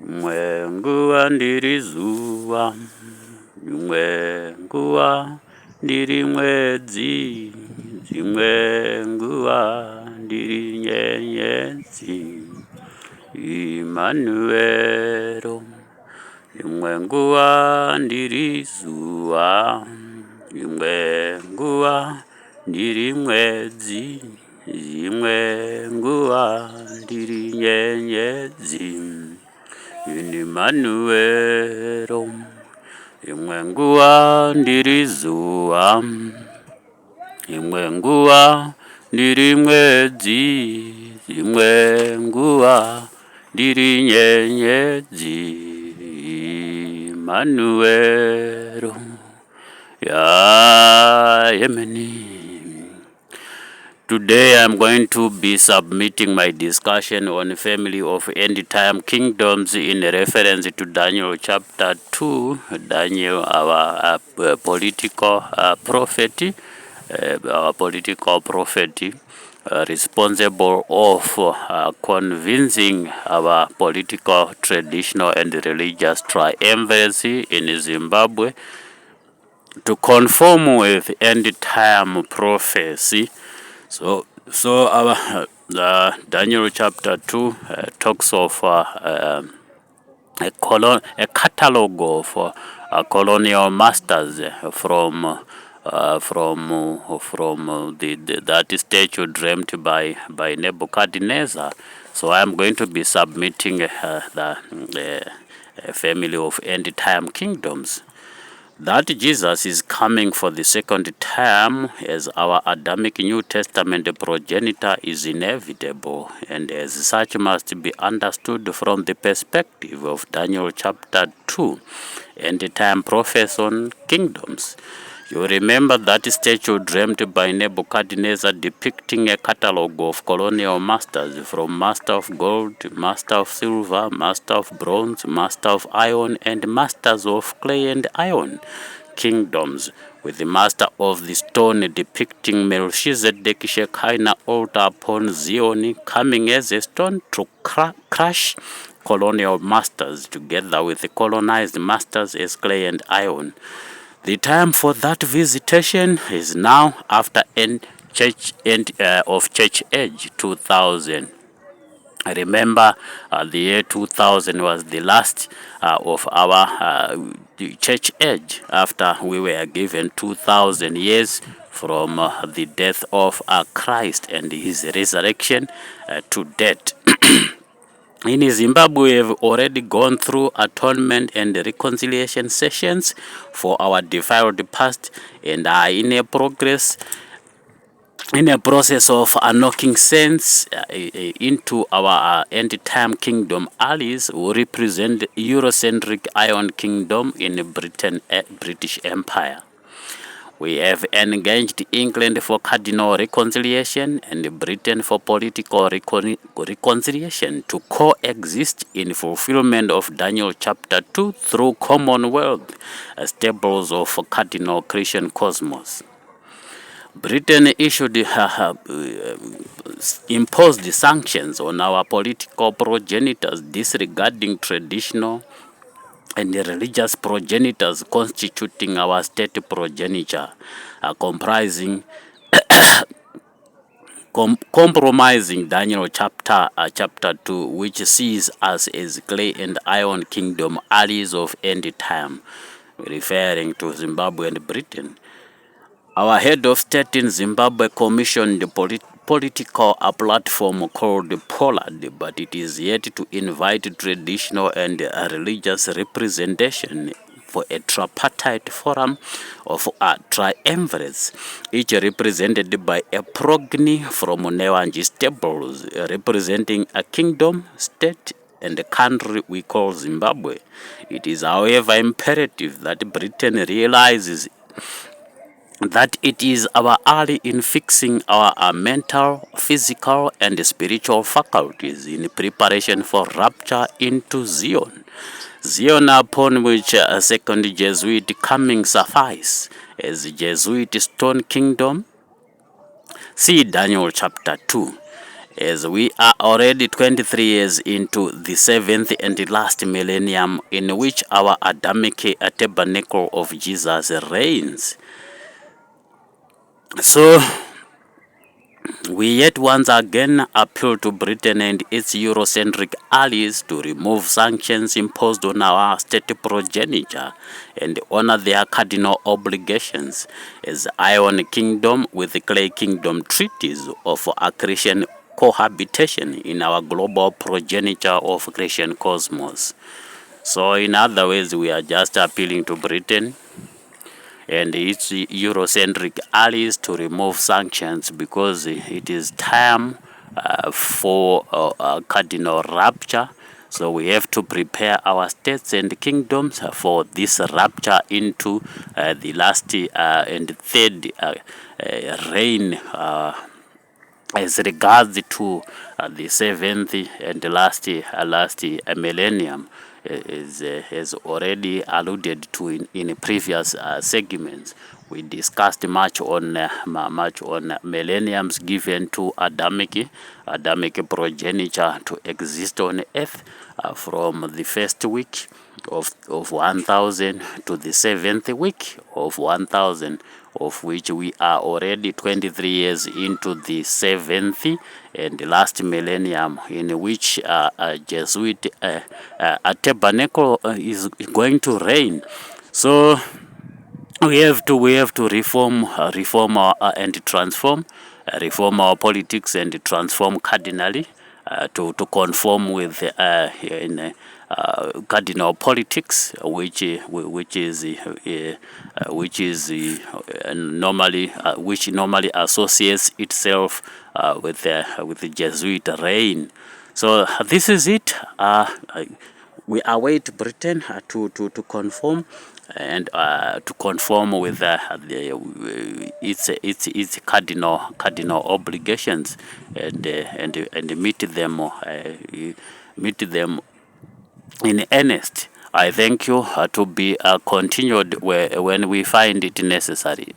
Imwe nguwa ndiri zuva, imwe nguwa ndiri mwedzi, dzimwe nguwa ndiri nyenyedzi. Emmanuel, imwe nguwa ndiri zuva, imwe nguwa ndiri mwedzi, imwe nguwa ndiri nyenyedzi. Emmanuel, imwe nguwa ndiri zuva, imwe nguwa ndiri mwedzi, imwe nguwa ndiri nyenyedzi. Emmanuel, Yemeni. Today I'm going to be submitting my discussion on family of end-time kingdoms in reference to Daniel chapter 2. Daniel, our political prophet, responsible of convincing our political, traditional and religious triumviracy in Zimbabwe to conform with end-time prophecy. So our Daniel chapter 2 talks of a catalogue of colonial masters from that statue dreamt by Nebuchadnezzar. So I am going to be submitting the family of end-time kingdoms. That Jesus is coming for the second time as our Adamic New Testament progenitor is inevitable, and as such must be understood from the perspective of Daniel chapter 2, end-time prophecy on kingdoms. You remember that statue dreamt by Nebuchadnezzar depicting a catalogue of colonial masters, from master of gold, master of silver, master of bronze, master of iron, and masters of clay and iron kingdoms, with the master of the stone depicting Melchizedek Shekinah altar upon Zion coming as a stone to crush colonial masters together with the colonized masters as clay and iron. The time for that visitation is now after church age 2000. I remember the year 2000 was the last of our church age, after we were given 2000 years from the death of Christ and his resurrection to death. In Zimbabwe, we have already gone through atonement and reconciliation sessions for our defiled past, and are in a process of unlocking sense into our end-time kingdom allies who represent Eurocentric Iron Kingdom in British Empire. We have engaged England for cardinal reconciliation and Britain for political reconciliation to coexist in fulfillment of Daniel chapter 2 through Commonwealth, stables of cardinal Christian cosmos. Britain issued imposed sanctions on our political progenitors, disregarding traditional and religious progenitors constituting our state progeniture, compromising Daniel chapter 2, which sees us as clay and iron kingdom allies of end time, referring to Zimbabwe and Britain. Our head of state in Zimbabwe commissioned a political platform called Pollard, but it is yet to invite traditional and religious representation for a tripartite forum of triumvirates, each represented by a progeny from Newanji stables, representing a kingdom, state, and the country we call Zimbabwe. It is, however, imperative that Britain realizes that it is our ally in fixing our mental, physical, and spiritual faculties in preparation for rapture into Zion. Zion upon which a second Jesuit coming suffice as Jesuit Stone Kingdom. See Daniel chapter 2. as we are already 23 years into the 7th and last millennium, in which our Adamic tabernacle of Jesus reigns. So we yet once again appeal to Britain and its Eurocentric allies to remove sanctions imposed on our state progenitor and honor their cardinal obligations as Iron Kingdom with the Clay Kingdom treaties of accretion cohabitation in our global progenitor of Christian cosmos. So in other words, we are just appealing to Britain and its Eurocentric allies to remove sanctions because it is time for cardinal rapture. So we have to prepare our states and kingdoms for this rapture into the last and third reign as regards to the 7th and last millennium, has already alluded to in previous segments. We discussed much on millenniums given to Adamic progenitor to exist on earth from the first week of 1000 to the 7th week of 1000, of which we are already 23 years into the 7th and last millennium, in which a Jesuit a tabernacle is going to reign. So we have to reform and transform, reform our politics and transform cardinally to conform with cardinal politics, which normally associates itself with the Jesuit reign. So this is it. We await Britain to conform and to conform with its cardinal obligations and meet them in earnest. I thank you to be continued when we find it necessary.